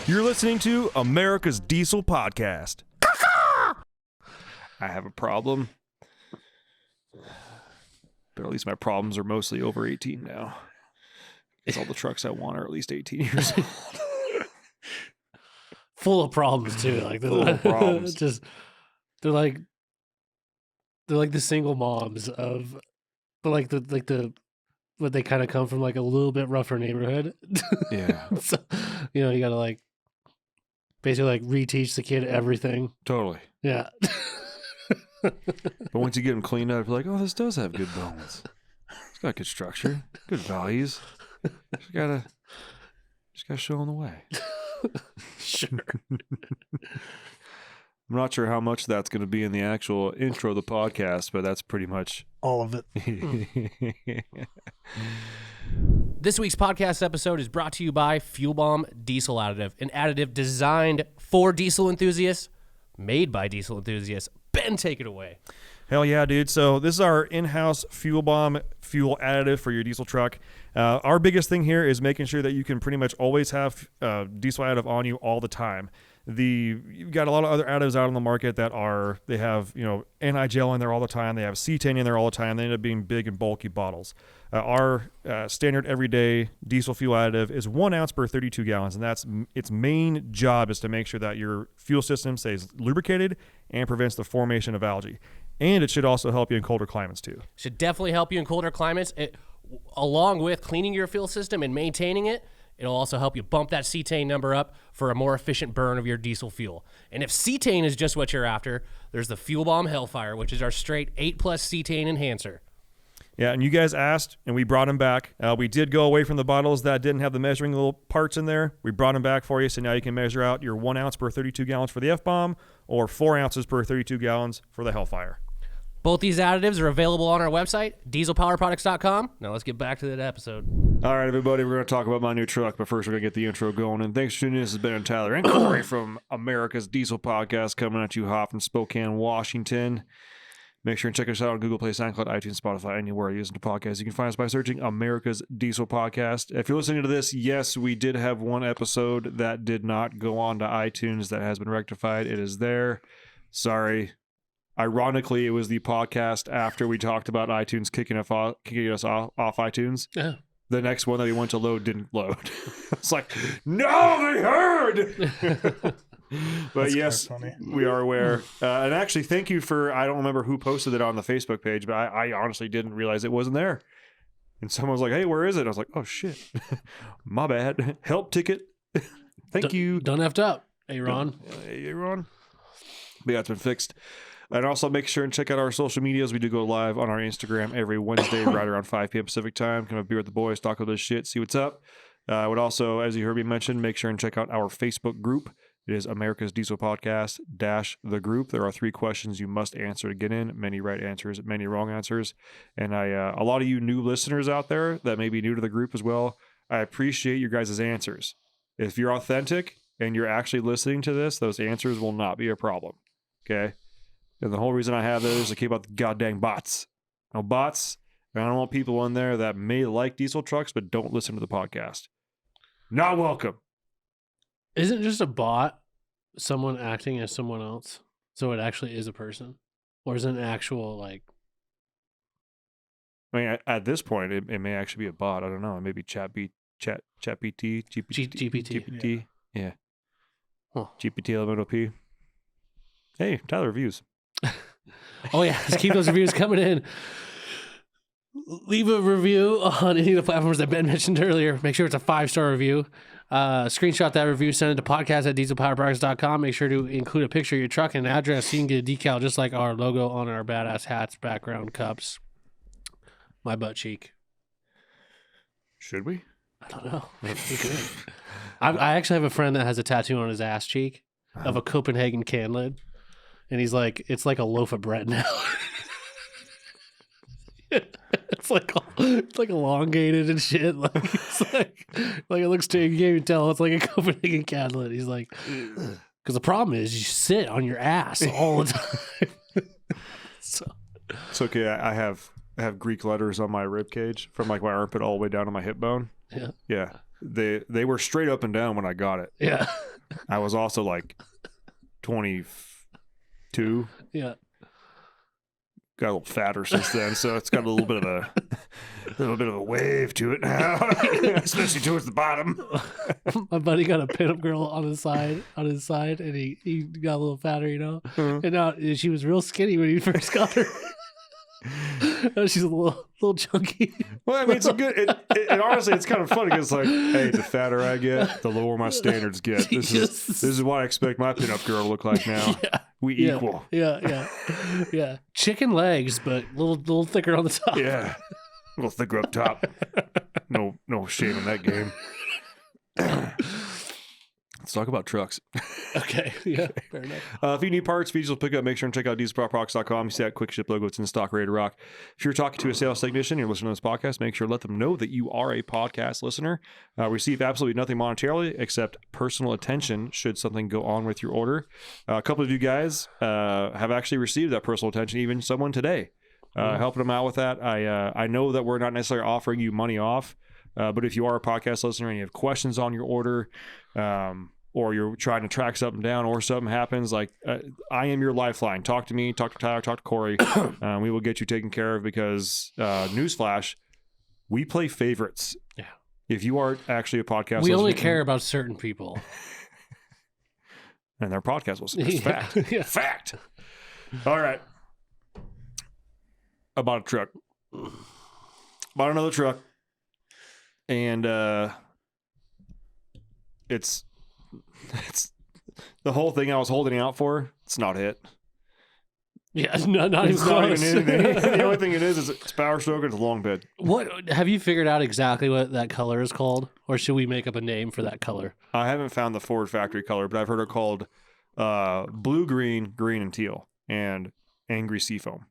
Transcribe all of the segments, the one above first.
You're listening to America's Diesel Podcast. I have a problem. But at least my problems are mostly over 18 now. Because all the trucks I want are at least 18 years old. Full of problems too. Like Full of problems. they're like the single moms of, but like the but they kind of come from like a little bit rougher neighborhood. Yeah. So, you gotta like basically like reteach the kid everything. Totally. Yeah. But once you get them cleaned up, you're like, oh, this does have good bones. It's got good structure, good values. Just gotta show them the way. Sure. I'm not sure how much that's going to be in the actual intro of the podcast, but that's pretty much All of it. This week's podcast episode is brought to you by Fuel Bomb Diesel Additive, an additive designed for diesel enthusiasts, made by diesel enthusiasts. Ben, take it away. Hell yeah, dude. So this is our in-house Fuel Bomb fuel additive for your diesel truck. Our biggest thing here is making sure that you can pretty much always have diesel additive on you all the time. You've got a lot of other additives out on the market that they have, anti-gel in there all the time. They have cetane in there all the time. They end up being big and bulky bottles. Our standard everyday diesel fuel additive is 1 ounce per 32 gallons, and that's its main job is to make sure that your fuel system stays lubricated and prevents the formation of algae. And it should also help you in colder climates too. Should definitely help you in colder climates. Along with cleaning your fuel system and maintaining it, it'll also help you bump that cetane number up for a more efficient burn of your diesel fuel. And if cetane is just what you're after, there's the Fuel Bomb Hellfire, which is our straight 8+ cetane enhancer. Yeah, and you guys asked, and we brought them back. We did go away from the bottles that didn't have the measuring little parts in there. We brought them back for you, so now you can measure out your 1 ounce per 32 gallons for the F-Bomb or 4 ounces per 32 gallons for the Hellfire. Both these additives are available on our website, dieselpowerproducts.com. Now let's get back to that episode. All right, everybody, we're going to talk about my new truck, but first we're going to get the intro going. And thanks for tuning in. This is Ben and Tyler and Corey from America's Diesel Podcast coming at you hot from Spokane, Washington. Make sure and check us out on Google Play, SoundCloud, iTunes, Spotify, anywhere you listen to podcasts. You can find us by searching America's Diesel Podcast. If you're listening to this, yes, we did have one episode that did not go on to iTunes that has been rectified. It is there. Sorry. Ironically, it was the podcast after we talked about iTunes kicking us off iTunes. Yeah. The next one that we went to load didn't load. It's like, no, they heard. But yes, we are aware. And actually, thank you for, I don't remember who posted it on the Facebook page, but I honestly didn't realize it wasn't there. And someone was like, hey, where is it? I was like, oh, shit. My bad. Help ticket. Thank you. Done effed up. Hey, Ron. Hey, Ron. But yeah, it's been fixed. And also make sure and check out our social medias. We do go live on our Instagram every Wednesday right around 5 p.m. Pacific time. Come up beer with the boys, talk about this shit, see what's up. I would also, as you heard me mention, make sure and check out our Facebook group. It is America's Diesel Podcast -the group. There are 3 questions you must answer to get in. Many right answers, many wrong answers. And a lot of you new listeners out there that may be new to the group as well, I appreciate your guys' answers. If you're authentic and you're actually listening to this, those answers will not be a problem. Okay? And the whole reason I have those is to keep out the goddamn bots. No bots. And I don't want people in there that may like diesel trucks but don't listen to the podcast. Not welcome. Isn't just a bot someone acting as someone else? So it actually is a person? Or is it an actual, like... I mean, at this point, it may actually be a bot. I don't know. Maybe GPT, GPT. Yeah. Huh. GPT 11OP. Hey, Tyler, reviews. Oh, yeah. Let's keep those reviews coming in. Leave a review on any of the platforms that Ben mentioned earlier. Make sure it's a 5-star review. Screenshot that review, send it to podcast@dieselpowerproducts.com. Make sure to include a picture of your truck and an address so you can get a decal just like our logo on our badass hats, background, cups. My butt cheek. Should we? I don't know. We could. I actually have a friend that has a tattoo on his ass cheek of a Copenhagen can lid. And he's like, it's like a loaf of bread now. It's like elongated and shit. Like it's like it looks to you. You can't even tell. It's like a Copenhagen can lid. He's like, because the problem is you sit on your ass all the time. So it's okay. I have Greek letters on my rib cage from like my armpit all the way down to my hip bone. Yeah. Yeah. they were straight up and down when I got it. Yeah. I was also like 22. Yeah. Got a little fatter since then, so it's got a little bit of a wave to it now, especially towards the bottom. My buddy got a pinup girl on his side, and he got a little fatter, you know. And now she was real skinny when he first got her. Now she's a little chunky. Well, I mean, it's a good. It honestly, it's kind of funny because, like, hey, the fatter I get, the lower my standards get. This is what I expect my pinup girl to look like now. Yeah. We equal. Yeah. Chicken legs, but a little thicker on the top. Yeah, a little thicker up top. No shame in that game. Let's talk about trucks. Okay. Yeah. Fair enough. If you need parts, features will pick up. Make sure and check out dieselpowerproducts.com. You see that quick ship logo. It's in stock, ready to rock. If you're talking to a sales technician, you're listening to this podcast, make sure to let them know that you are a podcast listener. Receive absolutely nothing monetarily except personal attention should something go on with your order. A couple of you guys have actually received that personal attention, even someone today, helping them out with that. I know that we're not necessarily offering you money off, but if you are a podcast listener and you have questions on your order, or you're trying to track something down, or something happens, like I am your lifeline. Talk to me, talk to Tyler, talk to Corey. We will get you taken care of because, newsflash, we play favorites. Yeah. If you are actually a podcast we listener, only care about certain people. And they're podcast listeners. Fact. Yeah. Fact. All right. I bought a truck. Bought another truck. And it's the whole thing I was holding out for. It's not it. Yeah, not even It's not close. even anything. The only thing it is it's power stroke and it's a long bed. What have you figured out exactly what that color is called, or should we make up a name for that color? I haven't found the Ford factory color, but I've heard it called blue, green, green, and teal, and angry seafoam.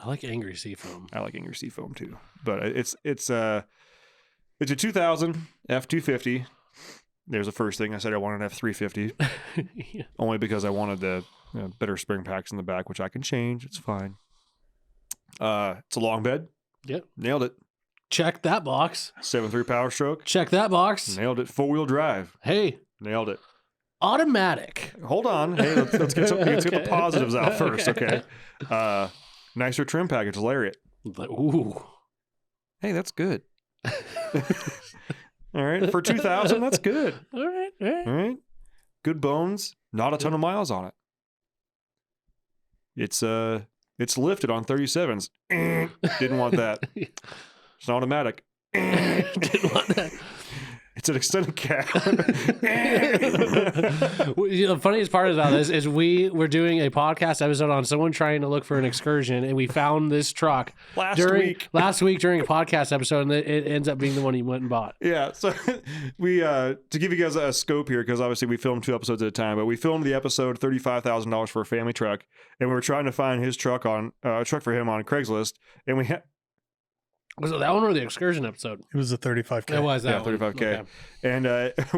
I like angry seafoam. I like angry seafoam too, but it's a 2000 F-250. There's the first thing I said. I wanted an F-350, Yeah. only because I wanted the better spring packs in the back, which I can change. It's fine. It's a long bed. Yep. Nailed it. Check that box. 7.3 power stroke. Check that box. Nailed it. 4-wheel drive. Hey, Nailed it. automatic. Hold on. Hey, let's get the Okay. positives out first. Okay. Nicer trim package. Lariat. But, ooh. Hey, that's good. All right. For 2000, that's good. All right. All right. Good bones. Not a ton of miles on it. It's lifted on 37s. Didn't want that. It's an automatic. Didn't want that. It's an extended cab. The funniest part about this is we were doing a podcast episode on someone trying to look for an excursion, and we found this truck last week during a podcast episode, and it ends up being the one he went and bought. Yeah. So we to give you guys a scope here, because obviously we filmed 2 episodes at a time, but we filmed the episode $35,000 for a family truck, and we were trying to find his truck on a truck for him on Craigslist, and we had. Was it that one or the excursion episode? It was a 35K. It was that one. 35K. Okay. And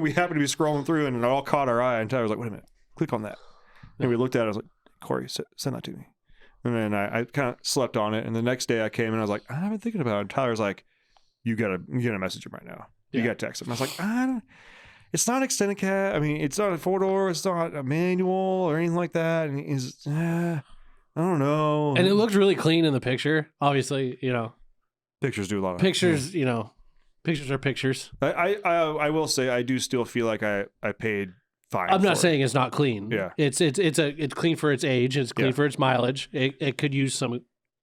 we happened to be scrolling through, and it all caught our eye. And Tyler was like, wait a minute, click on that. And we looked at it. I was like, Corey, send that to me. And then I kind of slept on it. And the next day I came and I was like, I've been thinking about it. And Tyler's like, you gotta message him right now. You gotta text him. I was like, it's not extended cab. I mean, it's not a 4-door. It's not a manual or anything like that. And he's, I don't know. And it looked really clean in the picture. Obviously, Pictures do a lot of pictures. Pictures are pictures. I will say I do still feel like I paid fine. I'm not saying it's not clean. Yeah. It's clean for its age. It's clean for its mileage. It could use some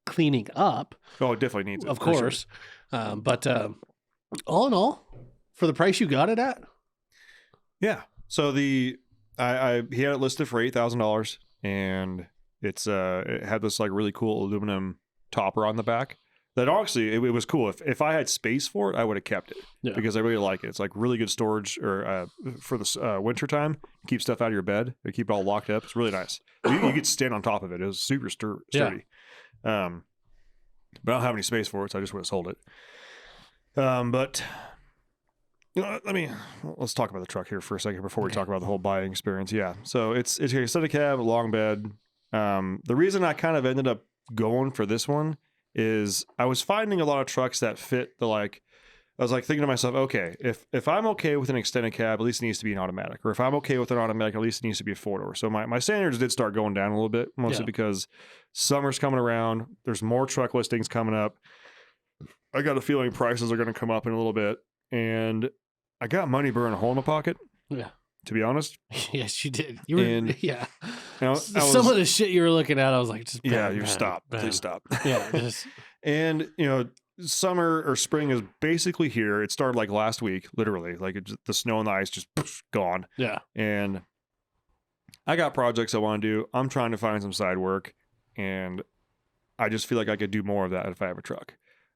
cleaning up. Oh, it definitely needs it. Of for course. sure. But all in all, for the price you got it at. Yeah. So he had it listed for $8,000, and it had this like really cool aluminum topper on the back. That actually, it was cool. If I had space for it, I would have kept it because I really like it. It's like really good storage or for the winter time. Keep stuff out of your bed. They keep it all locked up. It's really nice. You could stand on top of it. It was super sturdy. But I don't have any space for it, so I just would have sold it. But let's talk about the truck here for a second before we talk about the whole buying experience. Yeah. So it's a extended cab, long bed. The reason I kind of ended up going for this one is I was finding a lot of trucks that fit the like I was like thinking to myself, okay, if I'm okay with an extended cab, at least it needs to be an automatic. Or if I'm okay with an automatic, at least it needs to be a 4-door. So my standards did start going down a little bit, mostly because summer's coming around. There's more truck listings coming up. I got a feeling prices are going to come up in a little bit. And I got money burning a hole in my pocket. Yeah. To be honest. Yes, you did. You were, yeah. You know, some of the shit you were looking at, I was like, just stop. Please stop. Yeah. Just... And, you know, summer or spring is basically here. It started like last week, literally. Like the snow and the ice just gone. Yeah. And I got projects I want to do. I'm trying to find some side work. And I just feel like I could do more of that if I have a truck.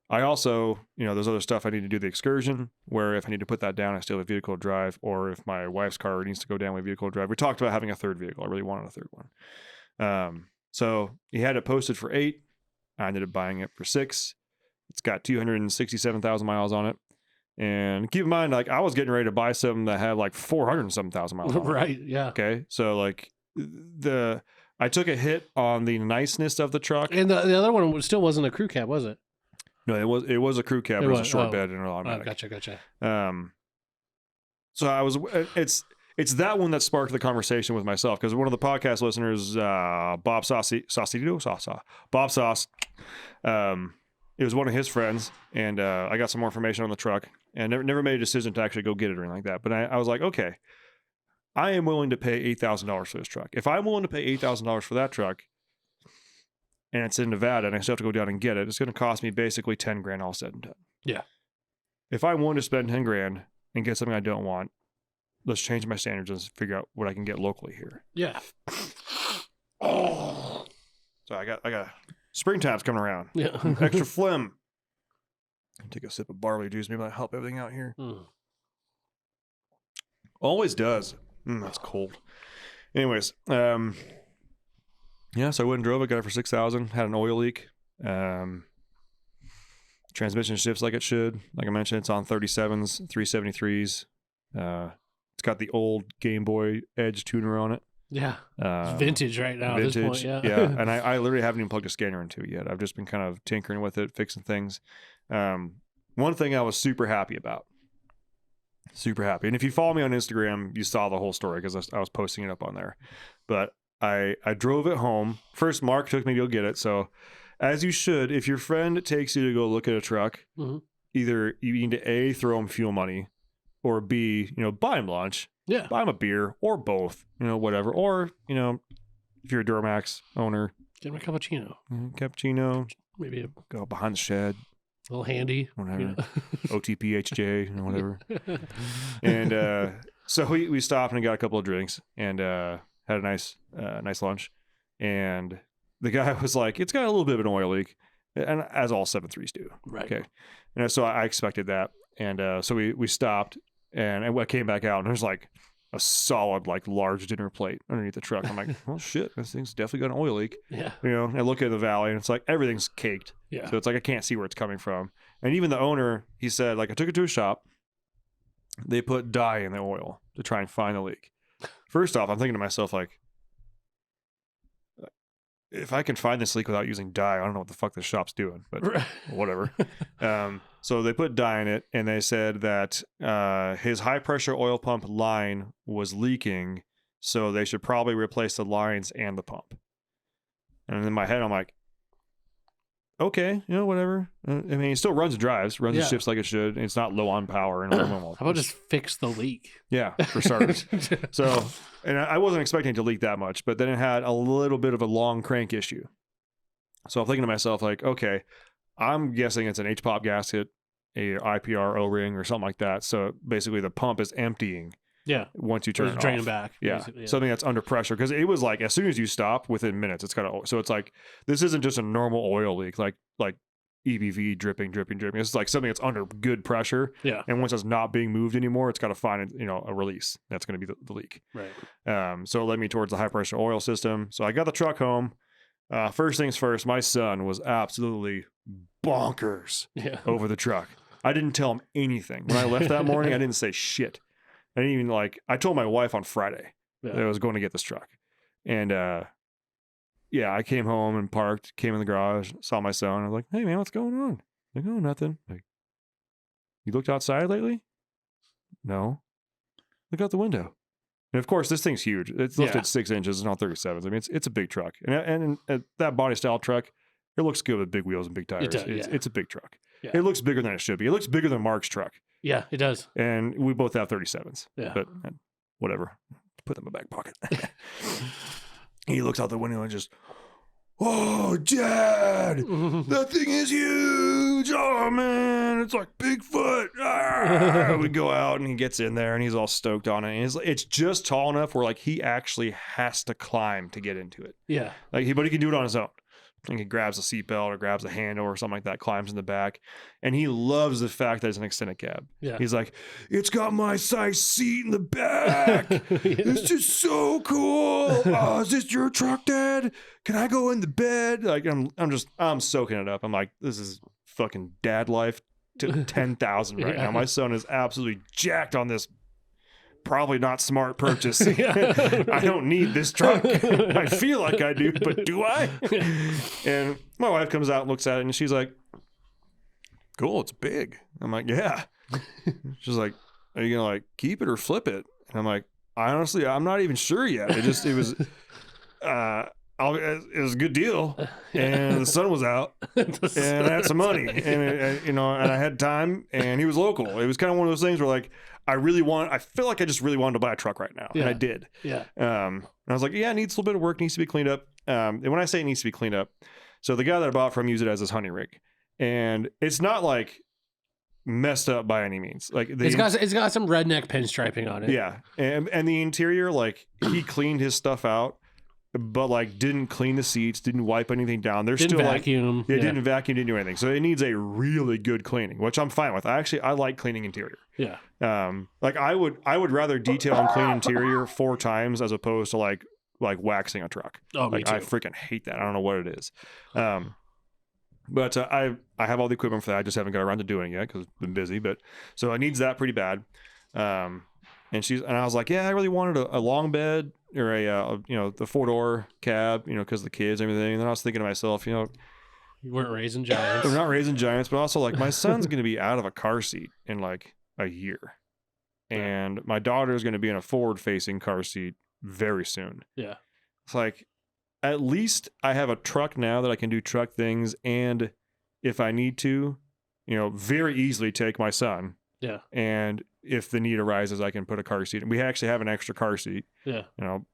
I also, you know, there's other stuff I need to do the excursion, where if I need to put that down, I still have a vehicle to drive, or if my wife's car needs to go down with vehicle to drive. We talked about having a third vehicle. I really wanted a third one. So he had it posted for 8. I ended up buying it for 6. It's got 267,000 miles on it. And keep in mind, like, I was getting ready to buy something that had like 407,000 miles on it. Right. Yeah. Okay. So like I took a hit on the niceness of the truck. And the other one still wasn't a crew cab, was it? No, it was a crew cab. It was a short bed and an automatic. Gotcha. So I was, it's that one that sparked the conversation with myself, because one of the podcast listeners, Bob Sauce, it was one of his friends, and I got some more information on the truck, and never made a decision to actually go get it or anything like that. But I was like, okay, I am willing to pay $8,000 for this truck. If I'm willing to pay $8,000 for that truck, and it's in Nevada, and I still have to go down and get it, it's going to cost me basically $10,000 all said and done. Yeah. If I want to spend $10,000 and get something I don't want, let's change my standards and figure out what I can get locally here. Yeah. So I got springtime's coming around. Yeah. Extra phlegm. Take a sip of barley juice. Maybe that'll help everything out here. Always does. That's cold. Anyways, yeah, so I went and drove it, got it for $6,000, had an oil leak. Transmission shifts like it should. Like I mentioned, it's on 37s, 373s. It's got the old Game Boy Edge tuner on it. Yeah. It's vintage right now vintage, at this point, yeah. And I literally haven't even plugged a scanner into it yet. I've just been kind of tinkering with it, fixing things. One thing I was super happy about. Super happy. And if you follow me on Instagram, you saw the whole story, because I was posting it up on there. But I drove it home. First, Mark took me to go get it. So, as you should, if your friend takes you to go look at a truck, either you need to A, throw him fuel money, or B, buy him lunch. Yeah. Buy him a beer, or both, whatever. Or, if you're a Duramax owner, get him a cappuccino. Maybe go behind the shed. A little handy. Whatever. OTP, HJ, whatever. And so we stopped and got a couple of drinks, and had a nice lunch. And the guy was like, it's got a little bit of an oil leak, and as all 7.3s do. Right. Okay. And so I expected that. And so we stopped, and I came back out, and there's like a solid, like, large dinner plate underneath the truck. I'm like, well, shit, this thing's definitely got an oil leak. Yeah. I look at the valley, and it's like everything's caked. Yeah. So it's like I can't see where it's coming from. And even the owner, he said, like, I took it to a shop. They put dye in the oil to try and find the leak. First off, I'm thinking to myself, like, if I can find this leak without using dye, I don't know what the fuck this shop's doing, but whatever. So they put dye in it, and they said that his high pressure oil pump line was leaking, so they should probably replace the lines and the pump. And in my head, I'm like, okay, whatever. I mean, it still runs and drives, runs and shifts like it should. And it's not low on power. And how about just fix the leak? Yeah, for starters. So, and I wasn't expecting it to leak that much, but then it had a little bit of a long crank issue. So I'm thinking to myself, like, okay, I'm guessing it's an H-pop gasket, a IPR O-ring or something like that. So basically the pump is emptying. Yeah. Once you turn it draining off. back. Yeah. Something that's under pressure. Because it was like, as soon as you stop, within minutes, it's got to, so it's like, this isn't just a normal oil leak, like EBV dripping. It's like something that's under good pressure. Yeah. And once it's not being moved anymore, it's got to find, a release. That's going to be the leak. Right. So it led me towards the high pressure oil system. So I got the truck home. First things first, my son was absolutely bonkers over the truck. I didn't tell him anything. When I left that morning, I didn't say shit. I didn't even I told my wife on Friday that I was going to get this truck. And I came home and parked, came in the garage, saw my son. I was like, hey man, what's going on? Like, oh, nothing. Like, You looked outside lately? No. Look out the window. And of course, this thing's huge. It's lifted 6 inches. It's not 37s. I mean, it's a big truck. And that body style truck, it looks good with big wheels and big tires. It's a big truck. Yeah. It looks bigger than it should be. It looks bigger than Mark's truck. Yeah, it does. And we both have 37s. Yeah. But whatever. Put them in my back pocket. He looks out the window and just, oh, Dad, that thing is huge. Oh, man, it's like Bigfoot. Ah. We go out and he gets in there and he's all stoked on it. And it's just tall enough where like he actually has to climb to get into it. Yeah. But he can do it on his own. And he grabs a seatbelt or grabs a handle or something like that, climbs in the back. And he loves the fact that it's an extended cab. Yeah. He's like, it's got my size seat in the back. It's just so cool. Oh, is this your truck, Dad? Can I go in the bed? Like, I'm soaking it up. I'm like, this is fucking dad life to 10,000 right now. My son is absolutely jacked on this probably not smart purchase. I don't need this truck. I feel like I do, but do I? And my wife comes out and looks at it and she's like, cool, it's big. I'm like, yeah. She's like, are you gonna like keep it or flip it? And I'm like, honestly, I'm not even sure yet. It was a good deal, and the sun was out, and I had some money, and I had time, and he was local. It was kind of one of those things where like I feel like I just really wanted to buy a truck right now, and I did. Yeah. And I was like, yeah, it needs a little bit of work, needs to be cleaned up. And when I say it needs to be cleaned up, so the guy that I bought from used it as his hunting rig, and it's not like messed up by any means. Like it's got some redneck pinstriping on it. Yeah, and the interior, like he cleaned his stuff out, but like didn't clean the seats, didn't wipe anything down. There's still vacuum. Like, didn't vacuum, didn't do anything. So it needs a really good cleaning, which I'm fine with. I like cleaning interior. Yeah. Like I would rather detail and clean interior 4 times as opposed to like waxing a truck. Oh, like me too. I freaking hate that. I don't know what it is. But I have all the equipment for that. I just haven't got around to doing it yet because I've been busy. But so it needs that pretty bad. And I was like, yeah, I really wanted a long bed or the 4-door cab, because the kids and everything. And then I was thinking to myself, you weren't raising giants. We're not raising giants, but also like my son's going to be out of a car seat in like a year. And my daughter is going to be in a forward-facing car seat very soon. Yeah. It's like, at least I have a truck now that I can do truck things. And if I need to, very easily take my son. Yeah. And if the need arises, I can put a car seat. And we actually have an extra car seat. Yeah.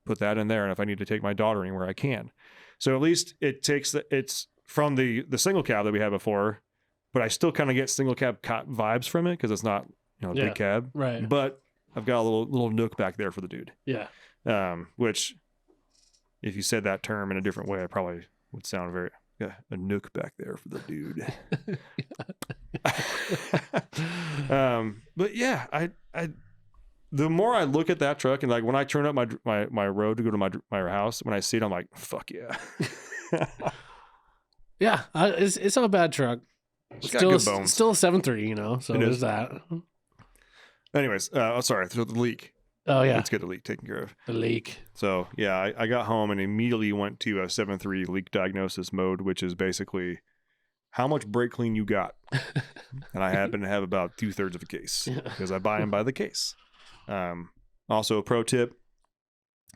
Put that in there. And if I need to take my daughter anywhere, I can. So at least it's from the single cab that we had before, but I still kind of get single cab vibes from it because it's not, a big cab. Right. But I've got a little nook back there for the dude. Yeah. Which, if you said that term in a different way, I probably would sound very a nook back there for the dude. But yeah, I the more I look at that truck and like when I turn up my road to go to my house, when I see it, I'm like, fuck yeah. Yeah, it's not a bad truck. It's got good bones. Still a 7.3, so there's that. Anyways, sorry, so the leak. Oh yeah, let's get the leak taken care of. The leak. So yeah, I got home and immediately went to a 7.3 leak diagnosis mode, which is basically how much brake clean you got. And I happen to have about 2/3 of a case because I buy them by the case. Also, a pro tip: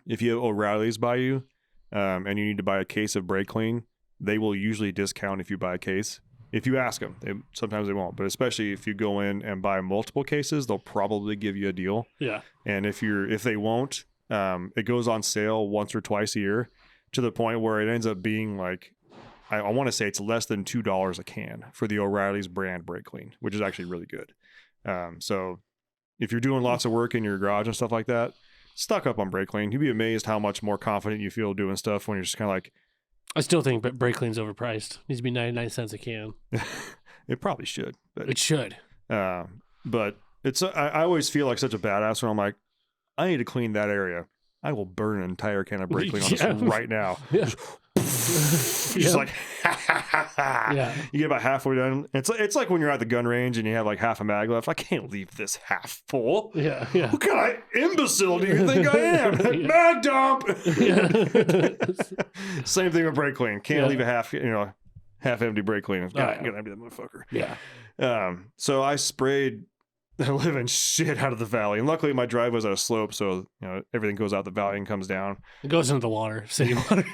if you have O'Reilly's by you, and you need to buy a case of brake clean, they will usually discount if you buy a case. If you ask them, sometimes they won't, but especially if you go in and buy multiple cases, they'll probably give you a deal. Yeah. And if they won't, it goes on sale once or twice a year to the point where it ends up being like, I want to say it's less than $2 a can for the O'Reilly's brand brake clean, which is actually really good. So if you're doing lots of work in your garage and stuff like that, stock up on brake clean. You'd be amazed how much more confident you feel doing stuff when you're just kind of like, I still think brake clean's overpriced. Needs to be 99 cents a can. It probably should. But, it should. But it's I always feel like such a badass when I'm like, I need to clean that area. I will burn an entire can of brake clean on this right now. Yeah. Just like, yeah. You get about halfway done. It's like when you're at the gun range and you have like half a mag left. I can't leave this half full. Yeah. What kind of imbecile do you think I am? Mag dump. Same thing with brake clean. Can't leave a half empty brake clean. Gotta empty that motherfucker. Yeah. So I sprayed living shit out of the valley. And luckily, my drive was at a slope, so everything goes out the valley and comes down. It goes into the water, city water.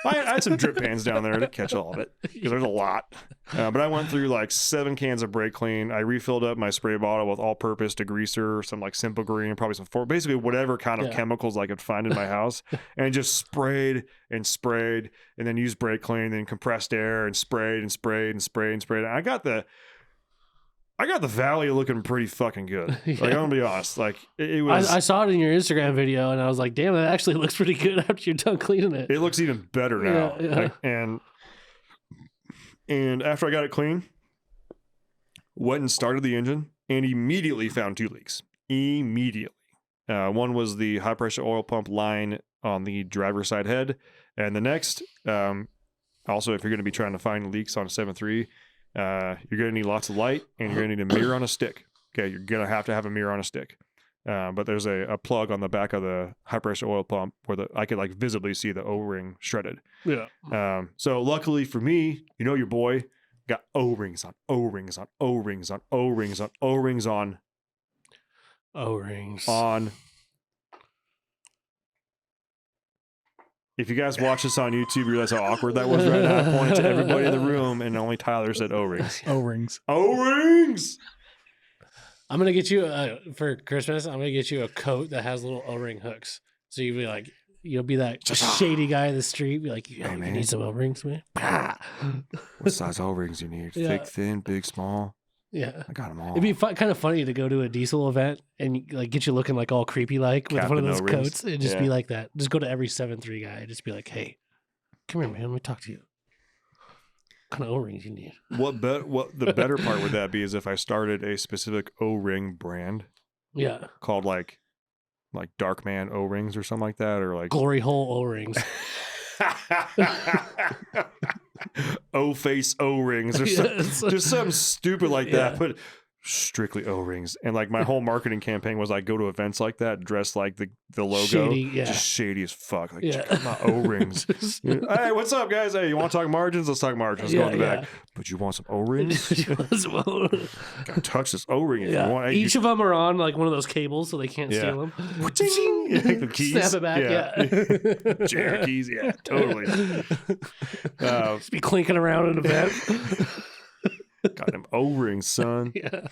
I had some drip pans down there to catch all of it because there's a lot. But I went through like 7 cans of brake clean. I refilled up my spray bottle with all-purpose degreaser, some like Simple Green, probably some basically whatever kind of chemicals I could find in my house, and just sprayed, and then used brake clean, then compressed air, and sprayed. And I got the valley looking pretty fucking good. Like, I'm gonna be honest. Like, it was. I saw it in your Instagram video, and I was like, "Damn, that actually looks pretty good after you're done cleaning it." It looks even better now. Yeah. Like, and after I got it clean, went and started the engine, and immediately found 2 leaks. Immediately. One was the high pressure oil pump line on the driver's side head, and the next, also, if you're going to be trying to find leaks on a 7.3. You're going to need lots of light, and you're going to need a mirror on a stick. Okay, you're going to have a mirror on a stick. But there's a plug on the back of the high pressure oil pump where I could like visibly see the O-ring shredded. Yeah. So luckily for me, your boy got O-rings on O-rings on O-rings on O-rings on O-rings on O-rings. on. If you guys watch this on YouTube, you realize how awkward that was right now. I pointed to everybody in the room, and only Tyler said O-rings. O-rings. O-rings! I'm going to get you, for Christmas, I'm going to get you a coat that has little O-ring hooks. So you'll be that shady guy in the street. Be like, you need some O-rings, man? What size O-rings you need? Yeah. Thick, thin, big, small? Yeah. I got them all. It'd be kind of funny to go to a diesel event and like get you looking like all creepy like with one of those O-rings. coats and just be like that. Just go to every 7.3 guy and just be like, "Hey, come here, man. Let me talk to you. What kind of O-rings you need?" What the better part would that be is if I started a specific O-ring brand Yeah. called like Darkman O-rings or something like that, or like Glory hole O-rings. O-face O-rings or just something stupid like that, but strictly O-rings. And like my whole marketing campaign was like go to events like that, dress like the logo, Shady, just shady as fuck. Like check out my O-rings. Hey, what's up, guys? Hey, you want to talk margins? Let's talk margins. Let's go in the back. But you want some O-rings? Gotta touch this O-ring if you want. Hey, Each of them are on like one of those cables so they can't steal them. the keys. Snap it back, yeah. Cherokees, yeah, totally. Just be clinking around in a bed. Got them O-rings, son. Yeah.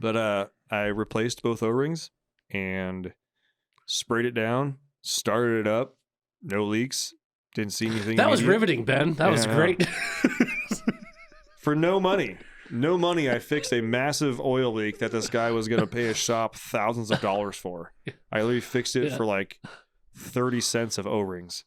But I replaced both O-rings and sprayed it down, started it up, no leaks, didn't see anything. That was immediate. riveting, Ben. That was great. For no money, I fixed a massive oil leak that this guy was going to pay a shop thousands of dollars for. I literally fixed it for like 30 cents of O-rings.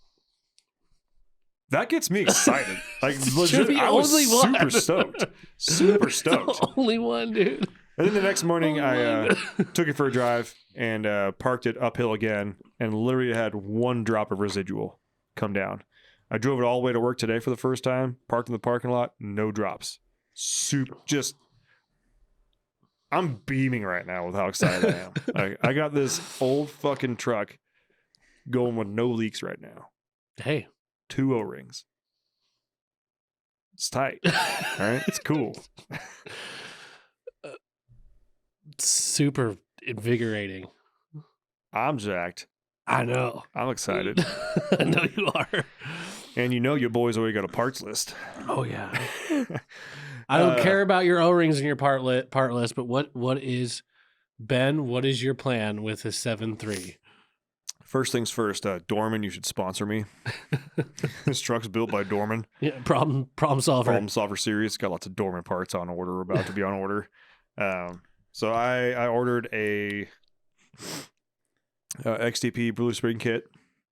That gets me excited. Like, legit, I was super stoked. Super stoked. The only one, dude. And then the next morning, I took it for a drive and parked it uphill again, and literally had 1 drop of residual come down. I drove it all the way to work today for the first time, parked in the parking lot, no drops. I'm beaming right now with how excited I am. Like, I got this old fucking truck going with no leaks right now. Hey. 2 O-rings. It's tight. All right? It's cool. Super invigorating. I'm jacked. I know. I'm excited. I know you are. And your boy's already got a parts list. Oh, yeah. I don't care about your O-rings and your part list, but what is, Ben, what is your plan with the 7.3? First things first, Dorman, you should sponsor me. This truck's built by Dorman. Yeah, problem solver. Problem solver series. Got lots of Dorman parts on order, about to be on order. So I ordered a XTP Blue Spring kit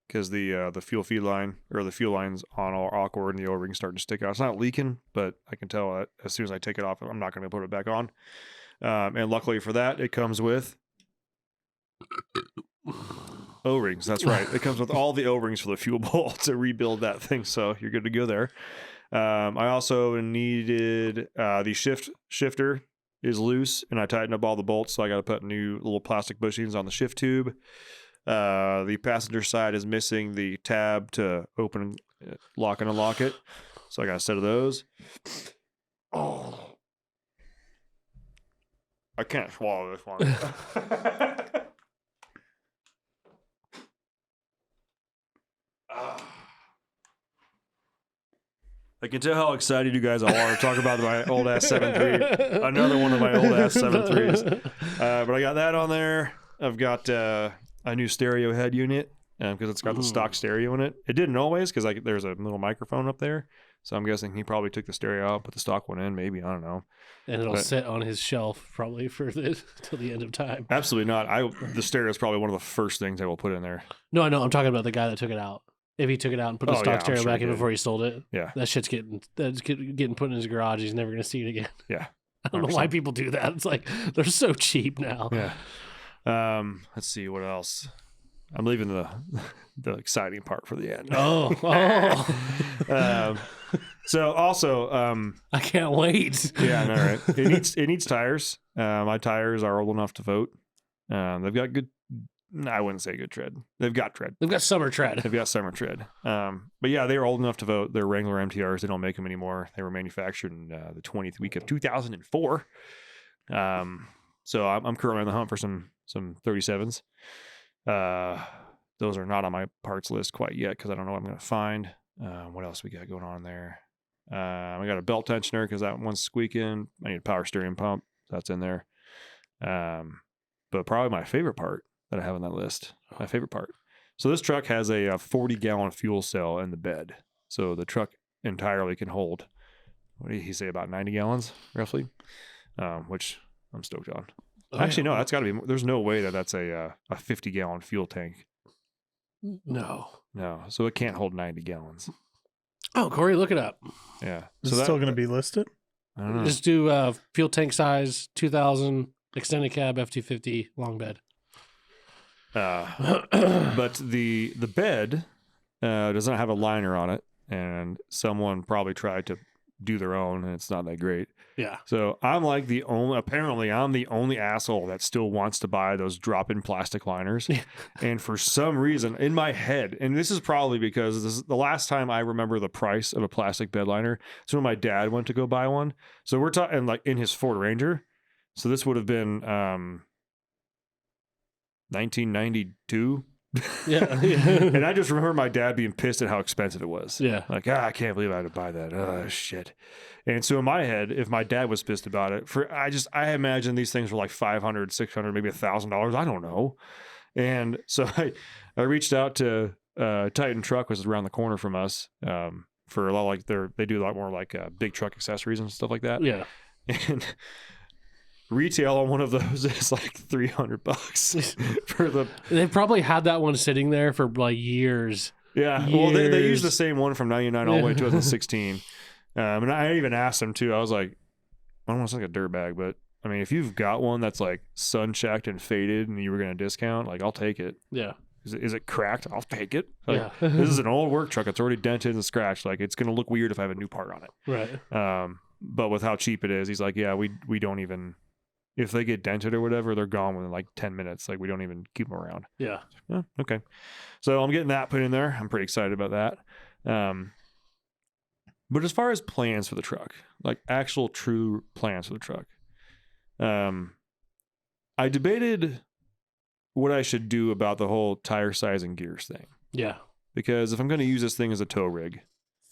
because the fuel feed line or the fuel line's on all awkward and the O-ring's starting to stick out. It's not leaking, but I can tell that as soon as I take it off, I'm not going to put it back on. And luckily for that, it comes with O-rings. That's right. It comes with all the O-rings for the fuel bowl to rebuild that thing. So you're good to go there. I also needed the shifter is loose, and I tightened up all the bolts, so I got to put new little plastic bushings on the shift tube. The passenger side is missing the tab to open, lock and unlock it, so I got a set of those. I can't swallow this one. I can tell how excited you guys all are to talk about my old ass 7.3. Another one of my old ass 7.3s. But I got that on there. I've got a new stereo head unit because it's got the stock stereo in it. It didn't always because there's a little microphone up there. So I'm guessing he probably took the stereo out, put the stock one in. Maybe, I don't know. And it'll sit on his shelf probably for till the end of time. Absolutely not. The stereo is probably one of the first things I will put in there. No, I know. I'm talking about the guy that took it out. If he took it out and put the stock stereo back in before he sold it, that shit's getting put in his garage. He's never going to see it again. Yeah. I don't know why people do that. It's like they're so cheap now. Yeah. Let's see what else. I'm leaving the exciting part for the end. So also, I can't wait. Yeah, I know, right? It needs tires. My tires are old enough to vote. They've got good. I wouldn't say good tread. They've got tread. They've got summer tread. They've got summer tread. But yeah, they are old enough to vote. They're Wrangler MTRs. They don't make them anymore. They were manufactured in the 20th week of 2004. So I'm currently on the hunt for some 37s. Those are not on my parts list quite yet because I don't know what I'm going to find. What else we got going on there? I got a belt tensioner because that one's squeaking. I need a power steering pump. That's in there. But probably my favorite part that I have on that list. My favorite part. So this truck has a 40-gallon fuel cell in the bed. So the truck entirely can hold, what did he say, about 90 gallons, roughly? Which I'm stoked on. Actually, no, that's got to be, there's no way that's a 50-gallon fuel tank. No. So it can't hold 90 gallons. Oh, Corey, look it up. Yeah. Is it still going to be listed? I don't know. Just do fuel tank size, 2000, extended cab, F-250, long bed. But the bed does not have a liner on it, and someone probably tried to do their own, and it's not that great. Yeah. So I'm like apparently I'm the only asshole that still wants to buy those drop-in plastic liners. And for some reason in my head, and this is probably because this is the last time I remember the price of a plastic bed liner. So when my dad went to go buy one. So we're talking like in his Ford Ranger. So this would have been 1992. Yeah. And I just remember my dad being pissed at how expensive it was. Yeah. Like, I can't believe I had to buy that. Oh, shit. And so in my head, if my dad was pissed about it, I imagine these things were like $500, $600, maybe $1,000. I don't know. And so I reached out to Titan Truck, which is around the corner from us, for a lot like they do a lot more like big truck accessories and stuff like that. Yeah. And retail on one of those is like $300 for the. They probably had that one sitting there for like years. Yeah, well, they used the same one from '99 all the way to 2016, and I even asked them too. I was like, I don't want to sound like a dirtbag, but I mean, if you've got one that's like sun checked and faded, and you were going to discount, like I'll take it. Yeah. Is it cracked? I'll take it. Like, Yeah. This is an old work truck. It's already dented and scratched. Like it's going to look weird if I have a new part on it. Right. But with how cheap it is, he's like, yeah, we don't even. If they get dented or whatever, they're gone within like 10 minutes. Like we don't even keep them around. Yeah. Okay. So I'm getting that put in there. I'm pretty excited about that. But as far as plans for the truck, like actual true plans for the truck, I debated what I should do about the whole tire size and gears thing. Yeah. Because if I'm going to use this thing as a tow rig,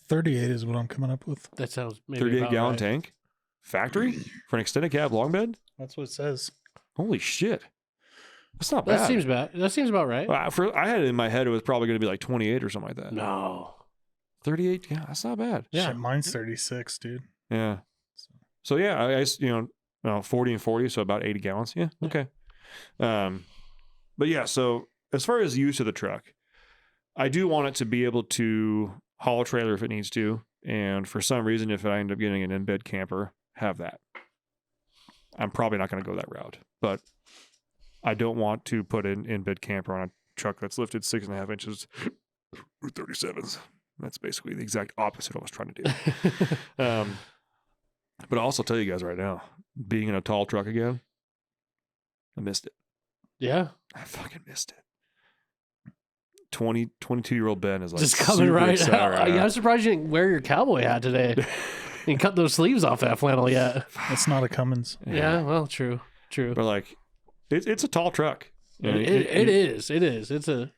38 is what I'm coming up with. That sounds maybe 38 gallon right. tank, factory for an extended cab long bed. That's what it says. Holy shit. That's not bad. That seems bad. That seems about right. I had it in my head it was probably going to be like 28 or something like that. No. 38, yeah, that's not bad. Yeah. Shit, mine's 36, dude. Yeah. So yeah, I 40 and 40, so about 80 gallons. Yeah, okay. But yeah, so as far as use of the truck, I do want it to be able to haul a trailer if it needs to, and for some reason, if I end up getting an in-bed camper, have that. I'm probably not going to go that route, but I don't want to put an in-bed camper on a truck that's lifted 6.5 inches with 37s. That's basically the exact opposite of what I was trying to do. But I'll also tell you guys right now, being in a tall truck again, I missed it. Yeah. I fucking missed it. 22-year-old Ben is like Just coming right out. Right now. I'm surprised you didn't wear your cowboy hat today and cut those sleeves off that flannel yet. It's not a Cummins. Yeah, well, true. True. But like, it's a tall truck. You know, It is. It's a.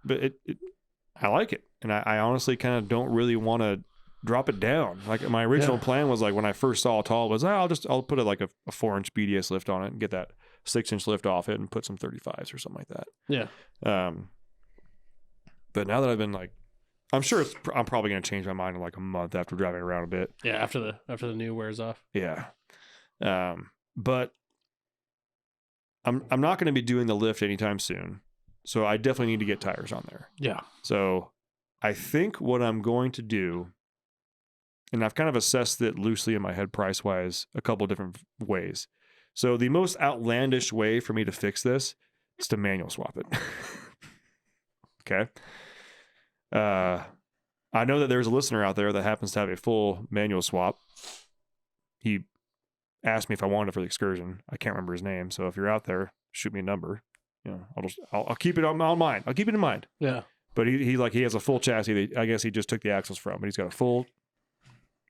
But I like it, and I honestly kind of don't really want to drop it down. Like my original plan was like when I first saw it tall was I'll put like a 4-inch BDS lift on it and get that 6-inch lift off it and put some 35s or something like that. Yeah. But now that I've been like, I'm sure I'm probably going to change my mind in like a month after driving around a bit. Yeah. After the new wears off. Yeah. But I'm not going to be doing the lift anytime soon. So I definitely need to get tires on there. Yeah. So I think what I'm going to do, and I've kind of assessed it loosely in my head price-wise a couple of different ways. So the most outlandish way for me to fix this is to manual swap it. Okay. I know that there's a listener out there that happens to have a full manual swap. He asked me if I wanted it for the excursion. I can't remember his name. So if you're out there, shoot me a number. You know, I'll keep it on mind. I'll keep it in mind. Yeah. But he has a full chassis that I guess he just took the axles from, but he's got a full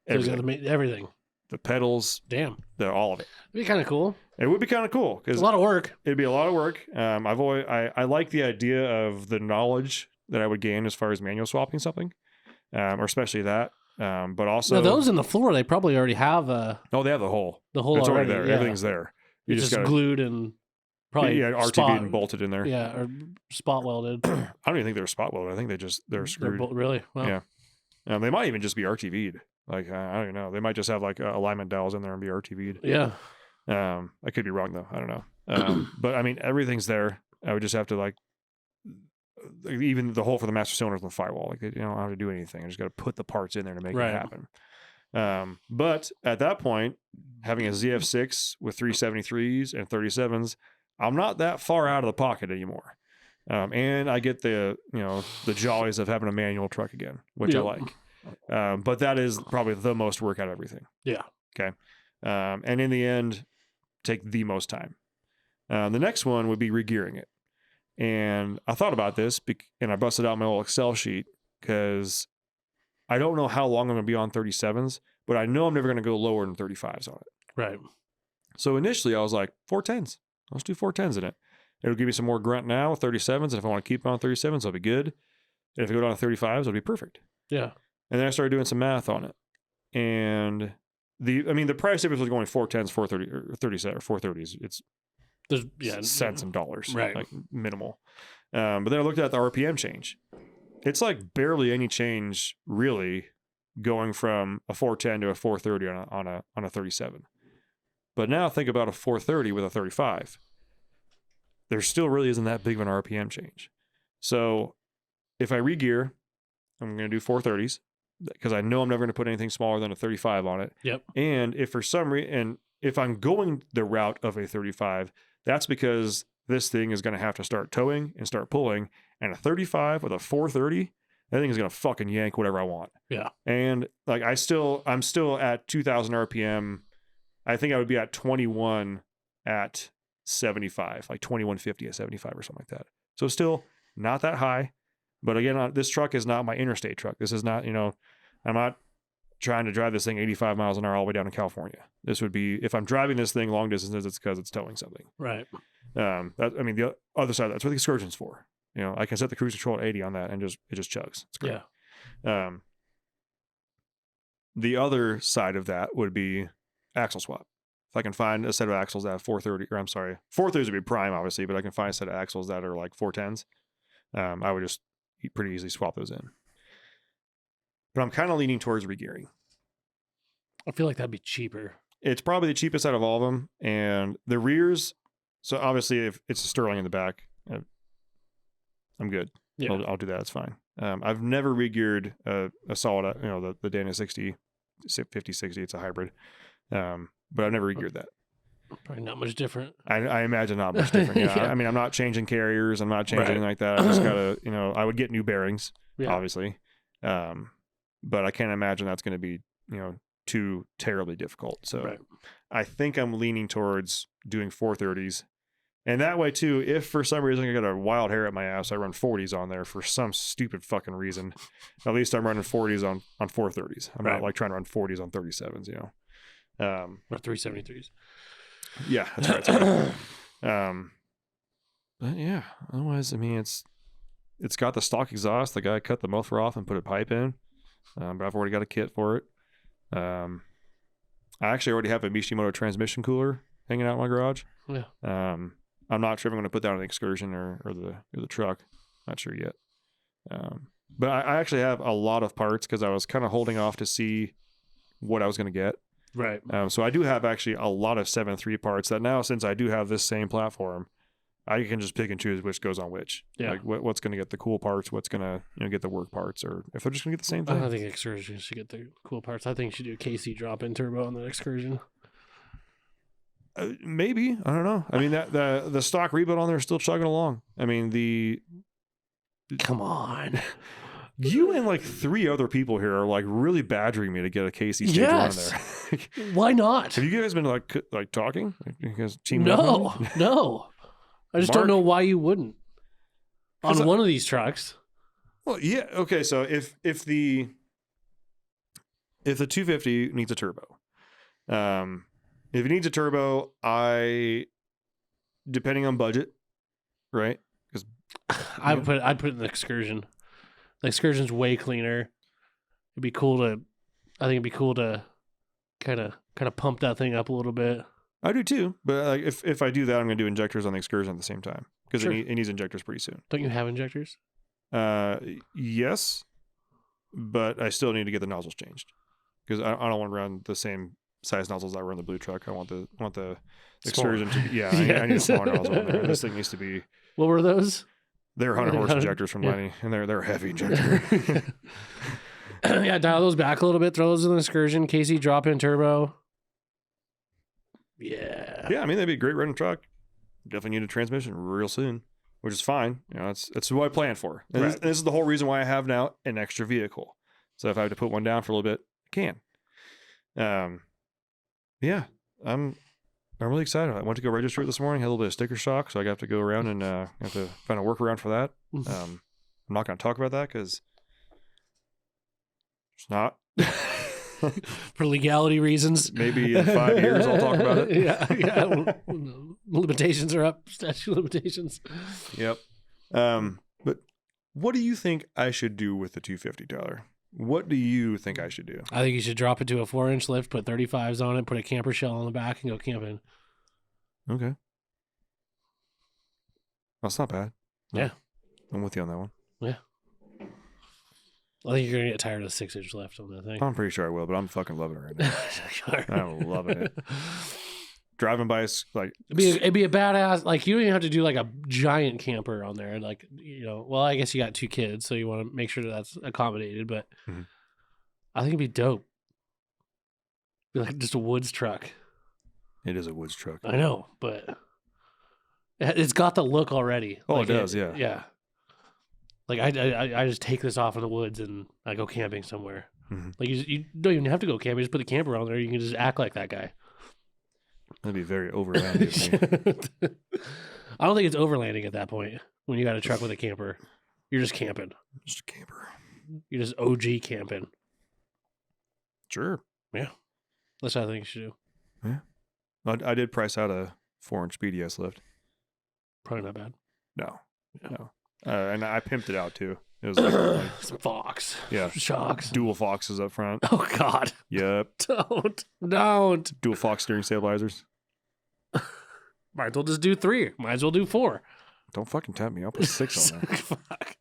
Everything. The pedals, Damn. all of it. It'd be kind of cool. It would be kind of cool It's because a lot of work. it'd be a lot of work. I like the idea of the knowledge that I would gain as far as manual swapping something, or especially that. But also Now, those in the floor, they probably already have they have the hole. the hole It's already already. there. Yeah. Everything's there. You It's just just got glued and probably RTB spot, and bolted in there. Yeah, or spot welded. I don't even think they're spot welded. I think they're screwed. Really? Wow. Yeah. They might even just be RTV'd. Like I don't even know. They might just have like alignment dowels in there and be RTV'd. Yeah. I could be wrong though. I don't know. But I mean, everything's there. I would just have to like, even the hole for the master cylinder on the firewall. Like, you don't have to do anything. I just got to put the parts in there to make Right. it happen. But at that point, having a ZF6 with 373s and 37s, I'm not that far out of the pocket anymore. And I get the jollies of having a manual truck again, which I like. But that is probably the most work out of everything. Yeah. Okay. And in the end, take the most time. The next one would be regearing it. And I thought about this and I busted out my little Excel sheet because I don't know how long I'm going to be on 37s, but I know I'm never going to go lower than 35s on it. Right. So initially I was like, 410s. Let's do 410s in it. It'll give me some more grunt now with 37s. And if I want to keep it on 37s, it'll be good. And if I go down to 35s, it'll be perfect. Yeah. And then I started doing some math on it. And the price difference was going 410s, 430 or 37 or 430s. It's cents and dollars, Right. Like minimal. But then I looked at the RPM change. It's like barely any change really going from a 410 to a 430 on a 37. But now think about a 430 with a 35. There still really isn't that big of an RPM change. So if I regear, I'm going to do 430s because I know I'm never going to put anything smaller than a 35 on it. Yep. And if for some reason, if I'm going the route of a 35, that's because this thing is going to have to start towing and start pulling. And a 35 with a 430, that thing is going to fucking yank whatever I want. Yeah. And like I'm still at 2,000 RPM. I think I would be at 21 at 75, like 2150 at 75 or something like that. So still not that high. But again, this truck is not my interstate truck. This is not, I'm not trying to drive this thing 85 miles an hour all the way down to California. This would be, if I'm driving this thing long distances, it's because it's towing something. Right. The other side, that's what the excursion's for. I can set the cruise control at 80 on that and it just chugs. It's great. Yeah. The other side of that would be axle swap. If I can find a set of axles that have 430s would be prime, obviously, but I can find a set of axles that are like 410s. I would just pretty easily swap those in. But I'm kind of leaning towards regearing. I feel like that'd be cheaper. It's probably the cheapest out of all of them. And the rears, so obviously if it's a Sterling in the back, I'm good. Yeah. I'll do that. It's fine. I've never regeared a solid, the Dana 60, 5060. It's a hybrid. But I've never regeared that. Probably not much different. I imagine not much different. Yeah. Yeah. I mean, I'm not changing carriers. I'm not changing anything like that. I just gotta, I would get new bearings, obviously. But I can't imagine that's going to be, too terribly difficult. So I think I'm leaning towards doing 430s. And that way too, if for some reason I got a wild hair at my ass, I run 40s on there for some stupid fucking reason. At least I'm running 40s on 430s. I'm not like trying to run 40s on 37s, Or 373s. Yeah, that's right. But yeah, otherwise, I mean, it's got the stock exhaust. The guy cut the muffler off and put a pipe in. But I've already got a kit for it. I actually already have a Mishimoto transmission cooler hanging out in my garage. Yeah. I'm not sure if I'm going to put that on the Excursion or the truck. Not sure yet. But I actually have a lot of parts because I was kind of holding off to see what I was going to get. Right. So I do have actually a lot of 7.3 parts that now, since I do have this same platform, I can just pick and choose which goes on which. Yeah. Like what's going to get the cool parts, what's going to get the work parts, or if they're just going to get the same thing. I don't think Excursion should get the cool parts. I think you should do KC drop-in turbo on the Excursion. Maybe. I don't know. I mean, the stock rebuild on there is still chugging along. I mean, Come on. you and like 3 other people here are like really badgering me to get a Casey stage Yes. on there. Why not? Have you guys been like talking? Like, you guys teaming up on me? No. I just don't Mark? know why you wouldn't. On one of these trucks. Well, yeah. Okay. So if the 250 needs a turbo, if it needs a turbo, depending on budget, right? Because I'd put it in the Excursion. The Excursion's way cleaner. I think it'd be cool to kind of pump that thing up a little bit. I do too. But like, if I do that, I'm going to do injectors on the Excursion at the same time because Sure. it needs injectors pretty soon. Don't you have injectors? Yes, but I still need to get the nozzles changed because I don't want to run the same size nozzles I run the blue truck. I want the Excursion to be, I need a smaller nozzle in there. This thing needs to be. What were those? They're 100 horse injectors from Lenny, and they're a heavy injector. Yeah, dial those back a little bit. Throw those in the Excursion. KC drop-in turbo. Yeah. Yeah, I mean, that'd be a great running truck. Definitely need a transmission real soon, which is fine. You know, that's what I planned for. And Right. this is the whole reason why I have now an extra vehicle. So if I have to put one down for a little bit, I can. Yeah, I'm really excited. I went to go register it this morning. Had a little bit of sticker shock, so I have to go around and have to find a workaround for that. I'm not going to talk about that because it's not. For legality reasons. Maybe in 5 years I'll talk about it. Yeah. Limitations are up. Statute of limitations. Yep. But what do you think I should do with the 250, Tyler? What do you think I should do? I think you should drop it to a 4-inch lift, put 35s on it, put a camper shell on the back, and go camping. Okay. That's not bad. Yeah. I'm with you on that one. I think you're going to get tired of the 6-inch lift on that thing. I'm pretty sure I will, but I'm fucking loving it right now. I'm loving it. Driving by, like, It'd be a badass, like, you don't even have to do like a giant camper on there. Like, well, I guess you got 2 kids, so you want to make sure that's accommodated, but Mhm. I think it'd be dope. Be like just a woods truck. It is a woods truck. I know, but it's got the look already. Oh, Like, it does, yeah. Yeah. Like I just take this off in the woods and I go camping somewhere. Mhm. Like you don't even have to go camping. Just put the camper on there. You can just act like that guy. That'd be very overlanding of me. I don't think it's overlanding at that point when you got a truck with a camper. You're just camping. Just a camper. You're just OG camping. Sure. That's what I think you should do. I did price out a 4-inch BDS lift. Probably not bad. No. And I pimped it out too. It was like Some Fox. yeah, Shocks. dual Foxes up front. Oh God. Yep. Don't. Dual Fox steering stabilizers. Might as well just do 3. Might as well do 4. Don't fucking tempt me. I'll put 6 on there. Fuck.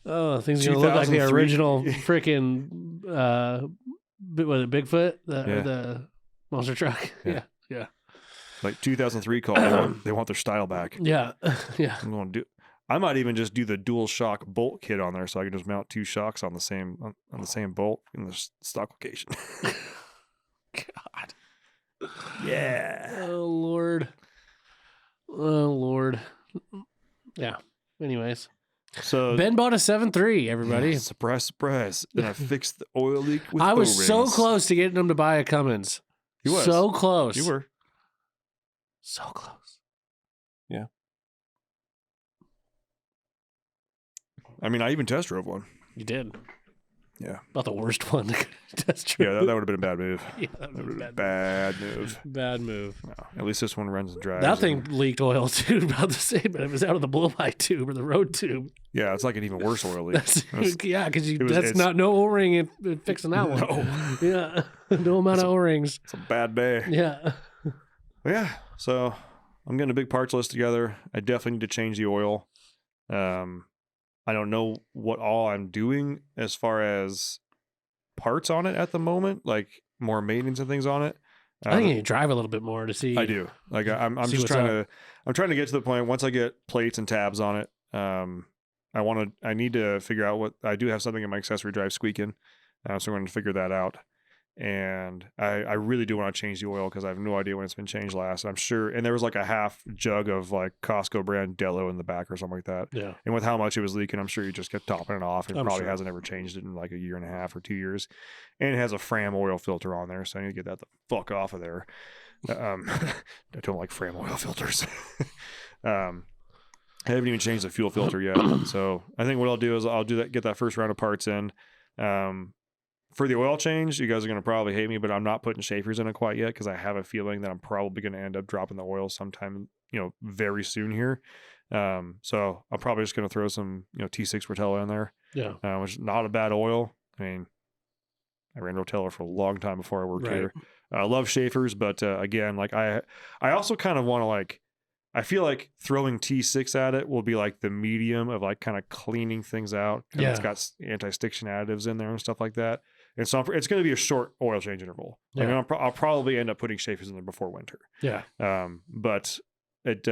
Oh, things are gonna look like the 2003. original freaking was it Bigfoot? Yeah. The monster truck. Yeah. Yeah. Like 2003 call. They want their style back. Yeah. Yeah. I'm going to do. I might even just do the dual shock bolt kit on there, so I can just mount 2 shocks on the same bolt in the stock location. God. Yeah. Oh Lord. Oh Lord. Yeah. Anyways. So Ben bought a 7.3, everybody. surprise, surprise. And I fixed the oil leak with I was so O-rings. close to getting him to buy a Cummins. You was. So close. You were. So close. I mean, I even test drove one. You did. Yeah. About the worst one. That's true. Yeah, that would have been a bad move. Yeah, that That would was have been a bad move. bad move. No, at least this one runs and drives. That thing leaked oil too, about the same, but it was out of the blow-by tube or the road tube. Yeah, it's like an even worse oil leak. Yeah, because it was- that's it's- not no O-ring in fixing that one. No. Yeah, no amount of O-rings. It's a bad day. Yeah. But yeah, so I'm getting a big parts list together. I definitely need to change the oil. I don't know what all I'm doing as far as parts on it at the moment, like more maintenance and things on it. I think you need to drive a little bit more to see. I do. Like I'm See just what's trying to get to the point once I get plates and tabs on it. I need to figure out what I do have something in my accessory drive squeaking. So I'm going to figure that out. And I really do want to change the oil because I have no idea when it's been changed last. I'm sure. And there was like a half jug of like Costco brand Dello in the back or something like that. Yeah. And with how much it was leaking, I'm sure you just kept topping it off. It I'm probably sure. hasn't ever changed it in like a year and a half or 2 years. And it has a Fram oil filter on there. So I need to get that the fuck off of there. I don't like Fram oil filters. I haven't even changed the fuel filter yet. So I think what I'll do is I'll do that, get that first round of parts in. For the oil change, you guys are going to probably hate me, but I'm not putting Schaefer's in it quite yet because I have a feeling that I'm probably going to end up dropping the oil sometime, very soon here. So I'm probably just going to throw some, T6 Rotella in there, Yeah. which is not a bad oil. I mean, I ran Rotella for a long time before I worked Right. here. I love Schaefer's, but again, like I also kind of want to like, I feel like throwing T6 at it will be like the medium of like kind of cleaning things out. And Yeah. It's got anti-stiction additives in there and stuff like that. And so it's going to be a short oil change interval. Like, Yeah. I'll probably end up putting Schaefer's in there before winter. Yeah. But it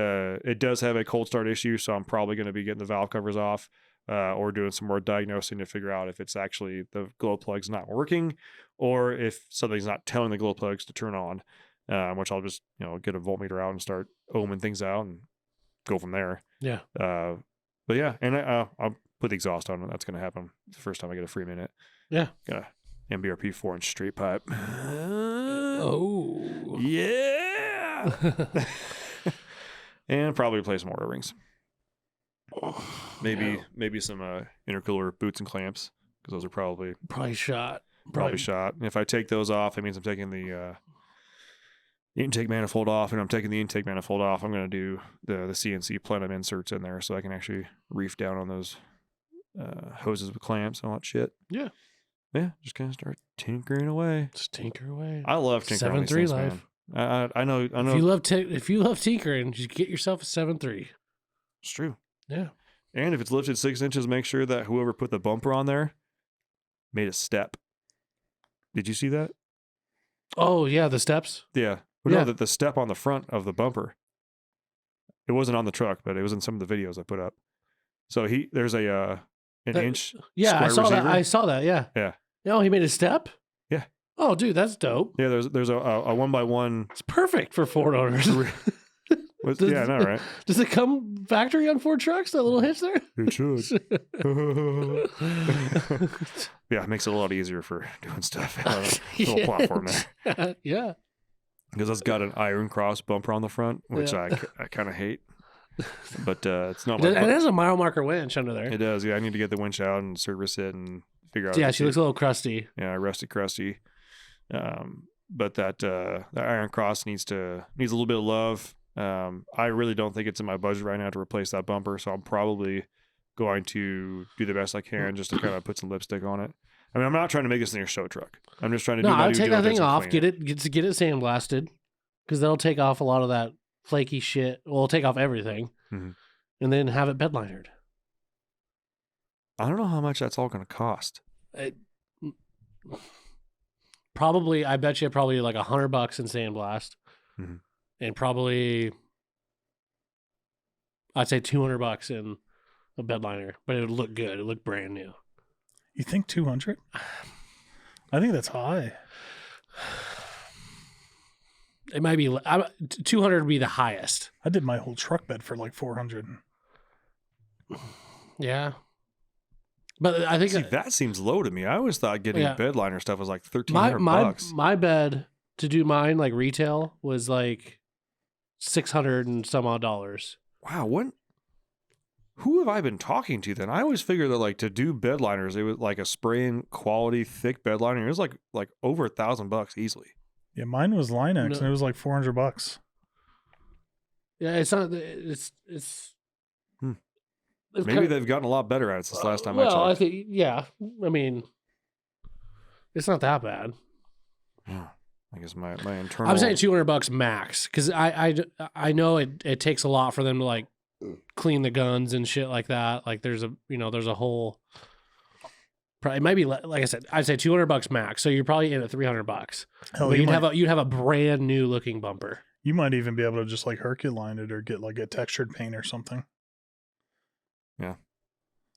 does have a cold start issue, so I'm probably going to be getting the valve covers off or doing some more diagnosing to figure out if it's actually the glow plug's not working or if something's not telling the glow plugs to turn on, which I'll just, get a voltmeter out and start ohming things out and go from there. Yeah. But yeah, and I'll put the exhaust on it. That's going to happen the first time I get a free minute. Yeah. Got a MBRP 4-inch straight pipe. Oh. Yeah. And probably replace some more O-rings. Maybe some intercooler boots and clamps because those are probably shot. shot. And if I take those off, it means I'm taking the intake manifold off, and I'm taking the intake manifold off. I'm going to do the CNC plenum inserts in there so I can actually reef down on those hoses with clamps and all that shit. Yeah. Yeah, just kind of start tinkering away. Just tinker away. I love tinkering on these 7.3 things, life. man. I know. If you love tinkering, just get yourself a 7.3. It's true. Yeah. And if it's lifted 6 inches, make sure that whoever put the bumper on there made a step. Did you see that? Oh yeah, the steps. Yeah. Well, Yeah. No, the step on the front of the bumper. It wasn't on the truck, but it was in some of the videos I put up. So there's an inch. Yeah, I square saw receiver. that. I saw that. Yeah. Yeah. Oh, he made a step. Yeah. Oh, dude, that's dope. Yeah, there's a 1x1. It's perfect for Ford owners. Yeah, I know, right? Does it come factory on Ford trucks? That little hitch there. It should. Yeah, it makes it a lot easier for doing stuff. Little platform there. Yeah. Because it's got an iron cross bumper on the front, which Yeah. I kind of hate. But it's not It my has a mile marker winch under there. It does. Yeah, I need to get the winch out and service it and figure out. Yeah, if she it's- looks a little crusty. Yeah, rusty, crusty. But that iron cross needs a little bit of love. I really don't think it's in my budget right now to replace that bumper, so I'm probably going to do the best I can just to kind of put some lipstick on it. I mean, I'm not trying to make this thing a show truck. I'm just trying to do No, my I'll due take that diligence thing and off. clean Get it sandblasted, because that'll take off a lot of that flaky shit. Well, it'll take off everything, Mhm. and then have it bedlinered. I don't know how much that's all going to cost. Probably, I bet you probably like $100 in sandblast, Mhm. and probably I'd say $200 in a bedliner, but it would look good. It looked brand new. You think 200? I think that's high. It might be 200 would be the highest. I did my whole truck bed for like 400. Yeah, but I think See, that seems low to me. I always thought getting Yeah. bedliner stuff was like my $1,300. my bed to do mine like retail was like $600 and some odd dollars. Wow, what? who have I been talking to then? I always figured that like to do bed liners, it was like a spray-in quality thick bed liner. It was like over $1,000 easily. Yeah, mine was Linex, No. and it was like $400. Yeah, it's not. It's Maybe they've gotten a lot better at it since last time I well, I checked. think yeah. I mean, it's not that bad. Yeah. I guess my internal. I'm saying $200 max because I know it takes a lot for them to like clean the guns and shit like that. Like there's a whole. Probably it might be like I said, I'd say $200 max. So you're probably in at $300. Hell, But you you'd have a brand new looking bumper. You might even be able to just like Herculine it or get like a textured paint or something. Yeah.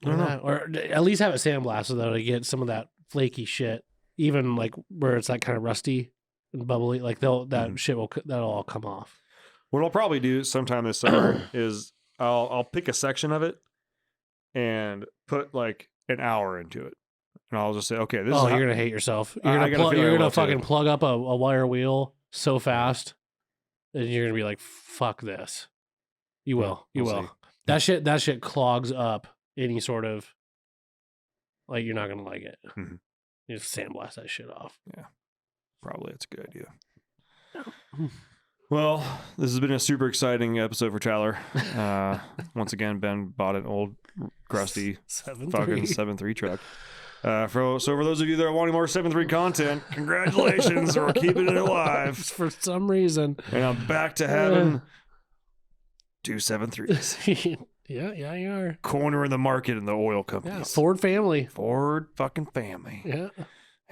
I don't know. Or at least have it sandblasted though to get some of that flaky shit. Even like where it's like kind of rusty and bubbly, like that'll all come off. What I'll probably do sometime this summer is I'll pick a section of it and put like an hour into it, and I'll just say, okay, this is Oh, how, you're gonna hate yourself. I You're gotta gonna feel like I you're gonna will, too. fucking plug up a wire wheel so fast, and you're gonna be like, "Fuck this." You will. You we'll will. see. That shit clogs up any sort of. Like you're not gonna like it. Mhm. You just sandblast that shit off. Probably it's a good idea. Well, this has been a super exciting episode for Tyler. Once again, Ben bought an old, crusty, 7.3. fucking 7.3 truck. So for those of you that are wanting more 7.3 content, congratulations, we're keeping it alive. For some reason. And I'm back to having two 7.3s. Yeah, you are. Corner in the market in the oil Yeah, companies. Ford family. Ford fucking family. Yeah.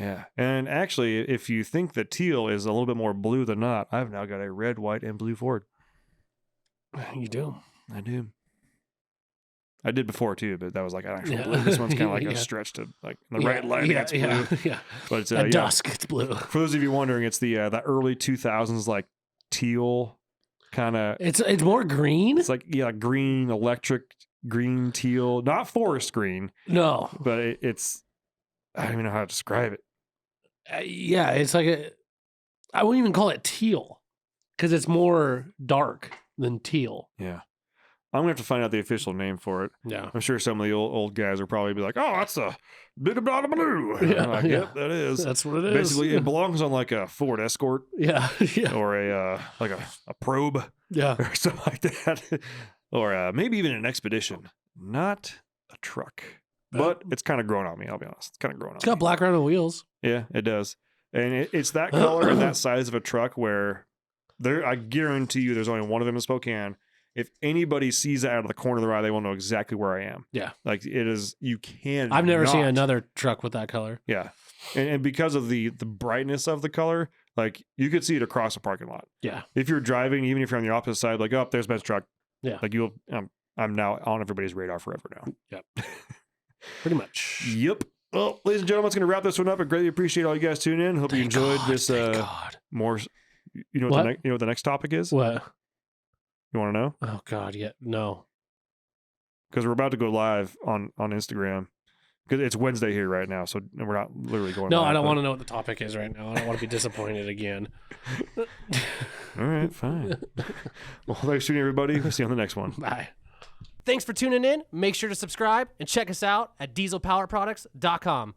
Yeah. And actually, if you think the teal is a little bit more blue than not, I've now got a red, white, and blue Ford. You do. I do. I did before too, but that was like an actual Yeah. blue. This one's kind of like Yeah. a stretch to like the right light. Yeah, It's blue. yeah. But it's At yeah. dusk, it's blue. For those of you wondering, it's the early 2000s like teal kind of. It's more green. It's like green, electric green teal, not forest green, No. but it's. I don't even know how to describe it. Yeah, it's like I wouldn't even call it teal because it's more dark than teal. Yeah. I'm gonna have to find out the official name for it. Yeah. I'm sure some of the old guys will probably be like, "Oh, that's a bit of blue." Yeah, I'm like, yeah. yep, that is. That's what it is. Basically, it belongs on like a Ford Escort Yeah. Yeah. or a like a Probe Yeah. or something like that, or maybe even an Expedition, not a truck. But it's kind of grown on me. I'll be honest. It's kind of grown on It's got me. black around the wheels. Yeah, it does, and it's that color and that size of a truck where I guarantee you, there's only one of them in Spokane. If anybody sees that out of the corner of their eye, they will know exactly where I am. Yeah. Like it is. You can. I've never seen another truck with that color. Yeah, and because of the brightness of the color, like you could see it across a parking lot. Yeah. If you're driving, even if you're on the opposite side, like, oh, there's Ben's truck. Yeah. Like you'll. I'm now on everybody's radar forever now. Yep. Pretty much. Yep. Well, ladies and gentlemen, that's going to wrap this one up. I greatly appreciate all you guys tuning in. Hope you enjoyed this. Thank God. More. You know what? You know what the next topic is? What? You want to know? Oh God, yeah. No. Because we're about to go live on Instagram. Because it's Wednesday here right now, so we're not literally going. No, live, I don't but- want to know what the topic is right now. I don't want to be disappointed again. All right, fine. Well, thanks for tuning in, everybody. We'll see you on the next one. Bye. Thanks for tuning in. Make sure to subscribe and check us out at dieselpowerproducts.com.